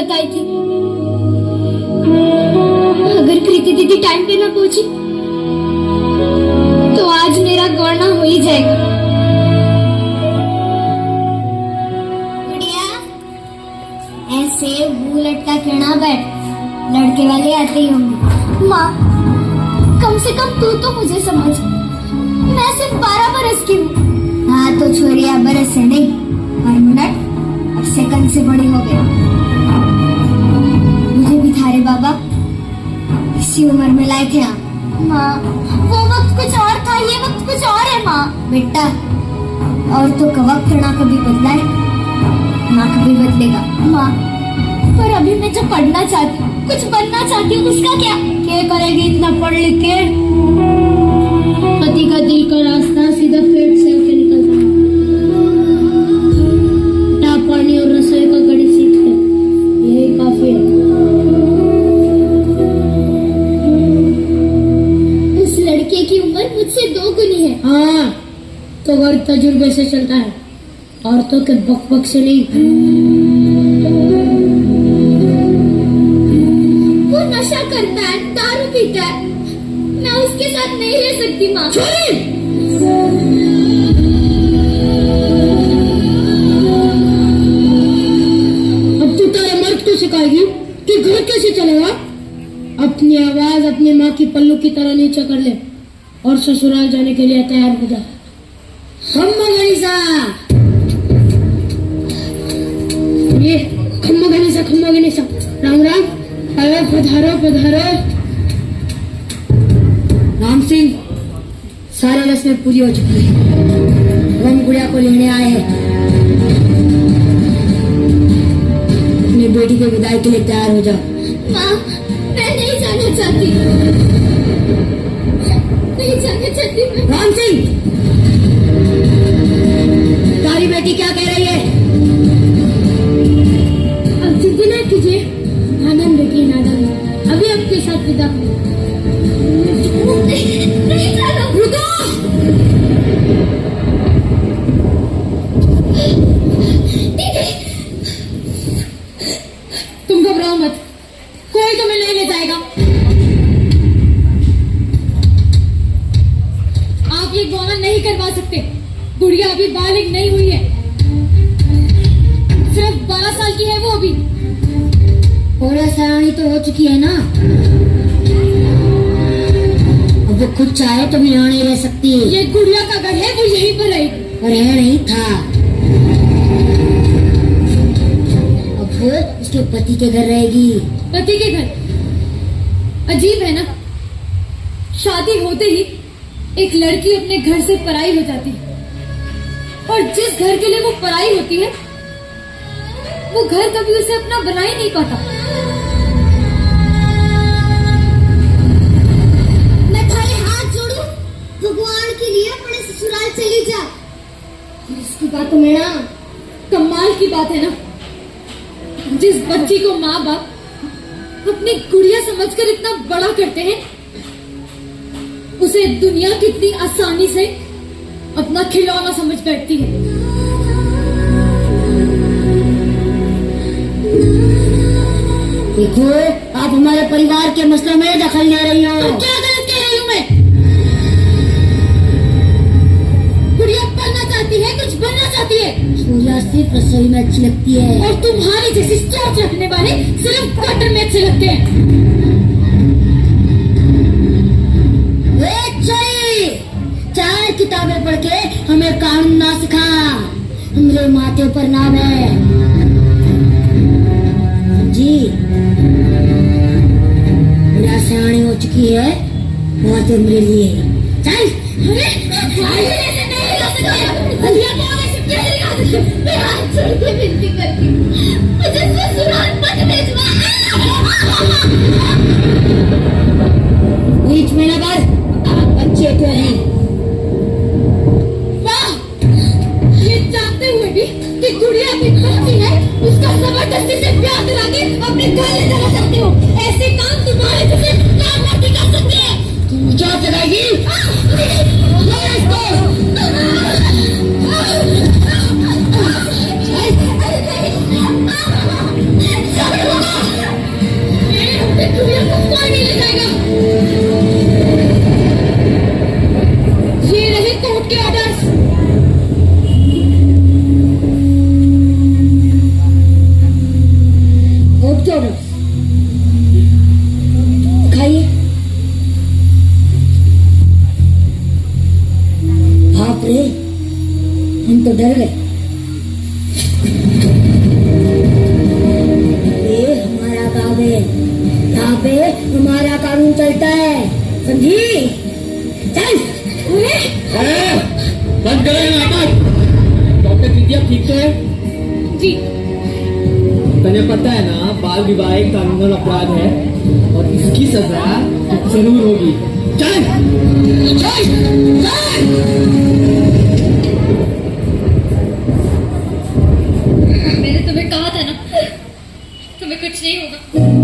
बताई थी। अगर कृति दीदी टाइम पे ना पहुंची तो आज मेरा गौरना हो ही जाएगा। गुड़िया, ऐसे मुंह लटका के ना बैठ, लड़के वाले आते ही होंगे। माँ, कम से कम तू तो मुझे समझ, मैं सिर्फ 12 बरस की हूँ। हाँ तो छोरिया बरस से नहीं, हर मिनट और सेकंड से बड़ी हो गई। मुझे भी थारे बाबा इसी उम्र में लाए थे आप। माँ, वो वक्त कुछ और था, ये वक्त कुछ और है। माँ बेटा, और तो वक्त ना कभी बदला है ना कभी बदलेगा। माँ, पर अभी मैं जो पढ़ना चाहती हूँ, कुछ बनना चाहती हूँ, उसका क्या करेगी इतना पढ़ लिख के? पति का दिल का रास्ता सीधा पेट से होकर निकलता है। पानी और रसोई का गड़ी सीख है, यही काफी है। उस लड़के की उम्र मुझसे 2 गुनी है। हाँ, तो घर तजुर्बे से चलता है, औरतों के बक से नहीं। वो नशा करता है, दारू पीता है, मैं उसके साथ नहीं रह सकती। माँ, अब तू तेरे मर्द को सिखाएगी कि घर कैसे चलेगा? अपनी आवाज अपनी माँ की पल्लू की तरह नीचे कर ले और ससुराल जाने के लिए तैयार हो जा। खम्मा गणेशा, राम राम। अरे पधारो पधारो। राम सिंह, सारी रस्में पूरी हो चुकी है, हम गुड़िया को लेने आए हैं। अपनी बेटी के विदाई के लिए तैयार हो जाओ। माँ, मैं नहीं जाना चाहती, नहीं जाना चाहती मैं। राम सिंह, तारी बेटी क्या कह रही है? अब जिद्द ना कीजिए, नादान बेटी नादान, अभी आपके साथ विदा नहीं जाना। रुको, तुम घबराओ मत, कोई तुम्हें नहीं ले जाएगा। आप ये गौना नहीं करवा सकते, गुड़िया अभी बालिग नहीं हुई है, सिर्फ 12 साल की है वो अभी। पूरा सयानी तो हो चुकी है ना, अब वो खुद चाहे तो भी यहाँ नहीं रह सकती। ये गुड़िया का घर है, वो यहीं पर रहेगी। और यह नहीं था, अब वो उसके पति के घर रहेगी। पति के घर? अजीब है ना, शादी होते ही एक लड़की अपने घर से पराई हो जाती है, और जिस घर के लिए वो पराई होती है वो घर कभी उसे अपना बना ही नहीं पाता। मैं थारे हाथ जोड़ू, भगवान के लिए अपने ससुराल चली जा। इसकी बात तो मेरा कमाल की बात है ना, जिस बच्ची को माँ बाप अपनी गुड़िया समझकर इतना बड़ा करते हैं, उसे दुनिया कितनी आसानी से अपना खिलौना समझ बैठती है। देखो, आप हमारे परिवार के मसलों में दखल ले रही हो। तो क्या गलत कह रही हूँ मैं? गुड़िया पढ़ना चाहती है, कुछ बनना चाहती है। सूर्या सिर्फ रसोई में अच्छी लगती है, और तुम्हारी जैसी चोट रखने वाले सिर्फ कॉटन में अच्छे लगते हैं। चार किताबें पढ़ के हमें कानून ना सिखा, हमरे माथे पर नाम है जी। मेरा सयानी हो चुकी है, बहुत तो मेरे लिए। चल, मैं हाथ जोड़ के विनती करती हूँ, मुझे ससुराल मत भेजवा। बीच में लगा बच्चे को नहीं। ये जानते हुए भी कि गुड़िया अपनी पत्नी है, उसका जबरदस्ती से प्यार करा के अपने घर ले जाना चाहते हो। ऐसे काम तुम्हारे जैसे काम नहीं कर सकते। तुम क्या कराएगी? इसको कहाँ नहीं ले जाएगा? ये रहे कोर्ट के ऑर्डर्स। कोर्ट के ऑर्डर्स खाइए। बाप रे, हम तो डर गए। ये हमारा गाँव है, यहाँ पे हमारा कानून चलता है, समझी? चल। बंद करें नाटक। डॉक्टर प्रीति आप ठीक तो है? जी। तुम्हें पता है ना, बाल विवाह एक कानूनन अपराध है और इसकी सजा जरूर होगी। चल चल चल। मैंने तुम्हें कहा था ना, तुम्हें कुछ नहीं होगा।